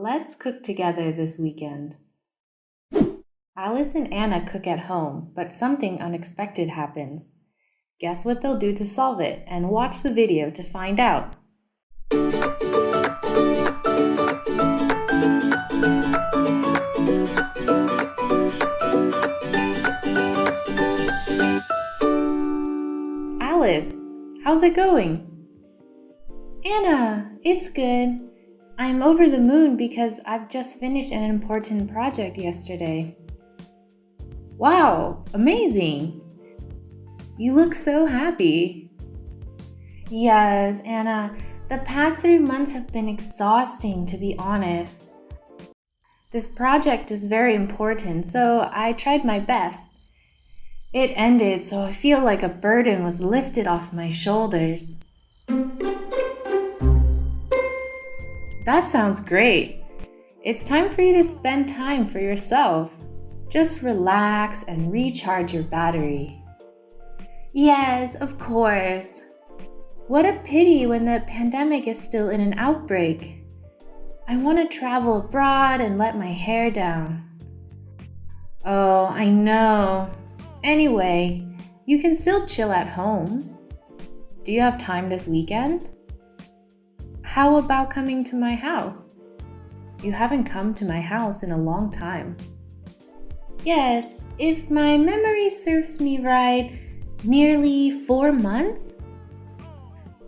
Let's cook together this weekend. Alice and Anna cook at home, but something unexpected happens. Guess what they'll do to solve it, and watch the video to find out. Alice, how's it going? Anna, it's good. I'm over the moon because I've just finished an important project yesterday. Wow, amazing! You look so happy. Yes, Anna, the past 3 months have been exhausting, to be honest. This project is very important, so I tried my best. It ended, so I feel like a burden was lifted off my shoulders. That sounds great. It's time for you to spend time for yourself. Just relax and recharge your battery. Yes, of course. What a pity when the pandemic is still in an outbreak. I want to travel abroad and let my hair down. Oh, I know. Anyway, you can still chill at home. Do you have time this weekend? How about coming to my house? You haven't come to my house in a long time. Yes, if my memory serves me right, nearly 4 months?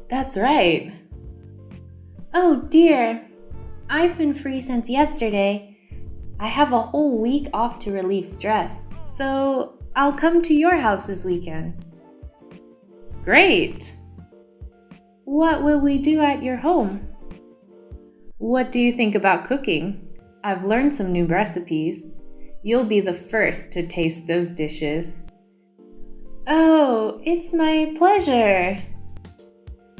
That's right. Oh dear, I've been free since yesterday. I have a whole week off to relieve stress, so I'll come to your house this weekend. Great! What will we do at your home? What do you think about cooking? I've learned some new recipes. You'll be the first to taste those dishes. Oh, it's my pleasure.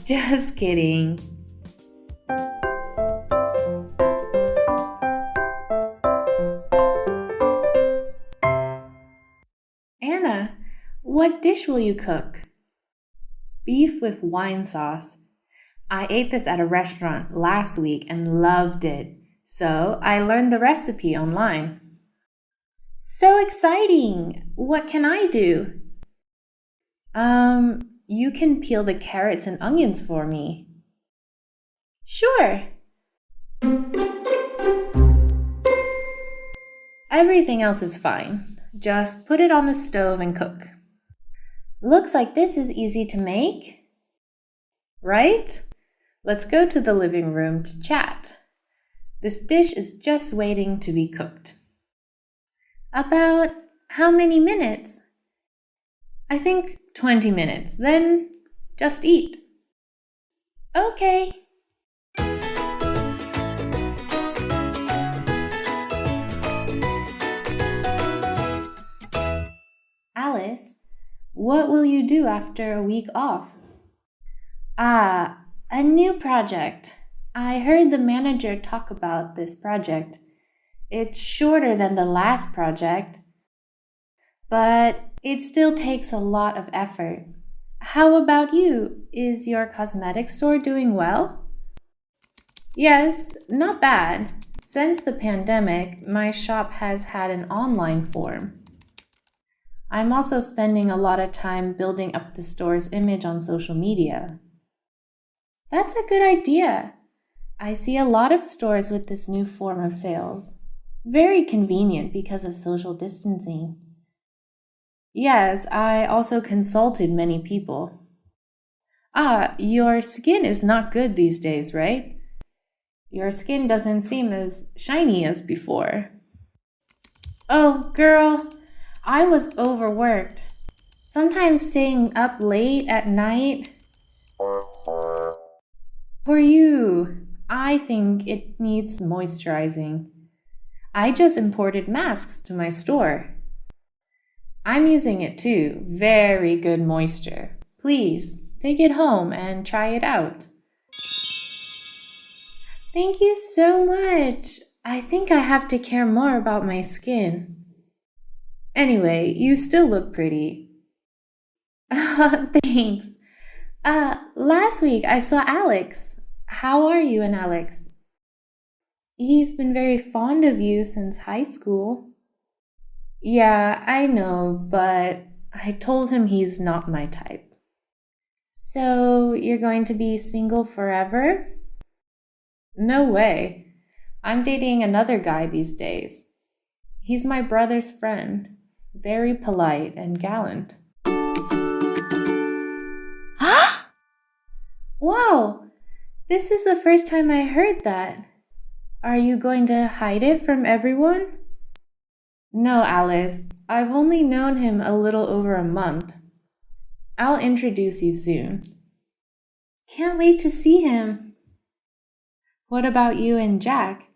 Just kidding. Anna, what dish will you cook? Beef with wine sauce. I ate this at a restaurant last week and loved it, so I learned the recipe online. So exciting! What can I do? You can peel the carrots and onions for me. Sure. Everything else is fine. Just put it on the stove and cook. Looks like this is easy to make. Right? Let's go to the living room to chat. This dish is just waiting to be cooked. About how many minutes? I think 20 minutes. Then just eat. Okay. Alice, what will you do after a week off? A new project. I heard the manager talk about this project. It's shorter than the last project, but it still takes a lot of effort. How about you? Is your cosmetic store doing well? Yes, not bad. Since the pandemic, my shop has had an online form. I'm also spending a lot of time building up the store's image on social media. That's a good idea. I see a lot of stores with this new form of sales. Very convenient because of social distancing. Yes, I also consulted many people. Your skin is not good these days, right? Your skin doesn't seem as shiny as before. Oh, girl, I was overworked. Sometimes staying up late at night. For you, I think it needs moisturizing. I just imported masks to my store. I'm using it too. Very good moisture. Please, take it home and try it out. Thank you so much. I think I have to care more about my skin. Anyway, you still look pretty. Thanks. Last week I saw Alex. How are you and Alex? He's been very fond of you since high school. Yeah, I know, but I told him he's not my type. So, you're going to be single forever? No way. I'm dating another guy these days. He's my brother's friend, very polite and gallant. Wow, this is the first time I heard that. Are you going to hide it from everyone? No, Alice, I've only known him a little over a month. I'll introduce you soon. Can't wait to see him. What about you and Jack?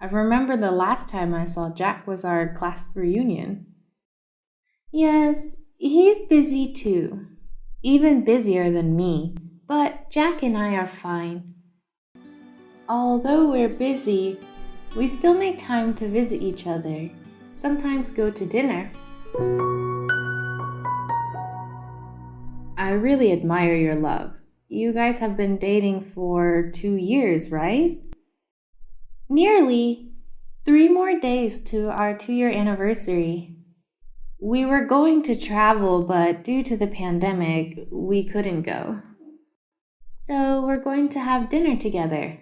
I remember the last time I saw Jack was our class reunion. Yes, he's busy too. Even busier than me, but Jack and I are fine. Although we're busy, we still make time to visit each other, sometimes go to dinner. I really admire your love. You guys have been dating for 2 years, right? Nearly. 3 more days to our 2-year anniversary. We were going to travel, but due to the pandemic, we couldn't go. So we're going to have dinner together.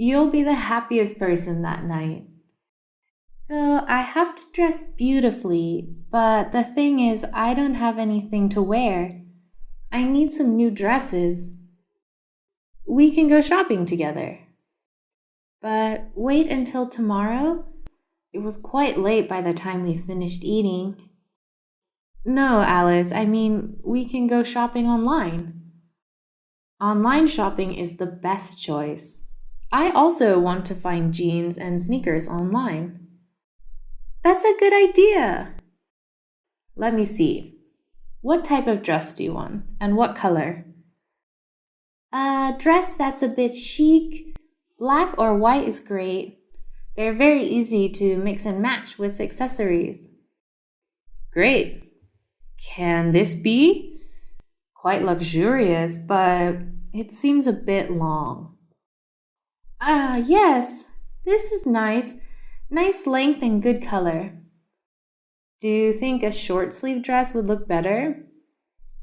You'll be the happiest person that night. So I have to dress beautifully, but the thing is, I don't have anything to wear. I need some new dresses. We can go shopping together. But wait until tomorrow. It was quite late by the time we finished eating. No, Alice, I mean, we can go shopping online. Online shopping is the best choice. I also want to find jeans and sneakers online. That's a good idea. Let me see. What type of dress do you want? And what color? A dress that's a bit chic. Black or white is great. They're very easy to mix and match with accessories. Great. Can this be? Quite luxurious, but it seems a bit long. Yes. This is nice. Nice length and good color. Do you think a short sleeve dress would look better?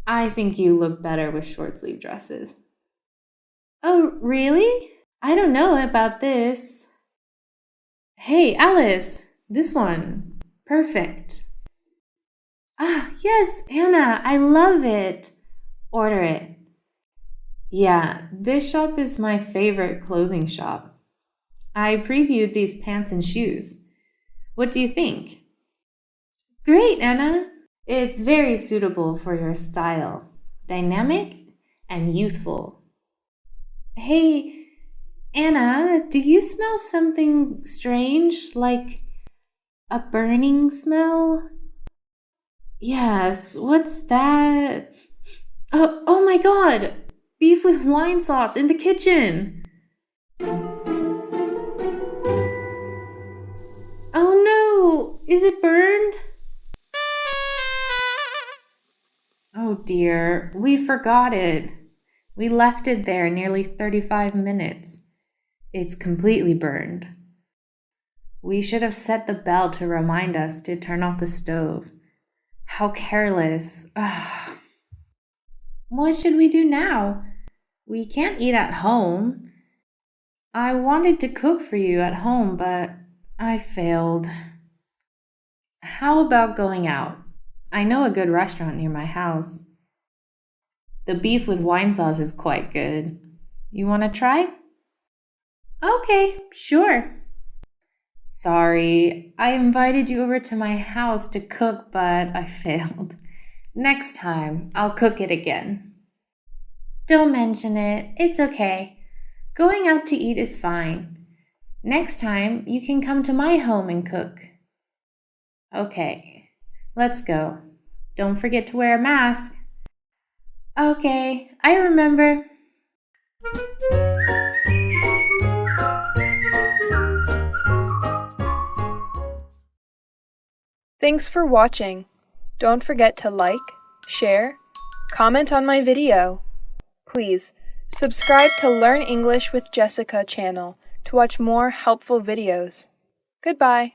I think you look better with short sleeve dresses. Oh, really? I don't know about this. Hey, Alice, this one. Perfect. Yes, Anna, I love it. Order it. Yeah, this shop is my favorite clothing shop. I previewed these pants and shoes. What do you think? Great, Anna. It's very suitable for your style. Dynamic and youthful. Hey, Anna, do you smell something strange, like a burning smell? Yes, what's that? Oh my god! Beef with wine sauce in the kitchen! Oh no! Is it burned? Oh dear, we forgot it. We left it there nearly 35 minutes. It's completely burned. We should have set the bell to remind us to turn off the stove. How careless. Ugh. What should we do now? We can't eat at home. I wanted to cook for you at home, but I failed. How about going out? I know a good restaurant near my house. The beef with wine sauce is quite good. You want to try? Okay, sure. Sorry, I invited you over to my house to cook, but I failed. Next time, I'll cook it again. Don't mention it. It's okay. Going out to eat is fine. Next time, you can come to my home and cook. Okay, let's go. Don't forget to wear a mask. Okay, I remember. Thanks for watching. Don't forget to like, share, comment on my video. Please, subscribe to Learn English with Jessica channel to watch more helpful videos. Goodbye.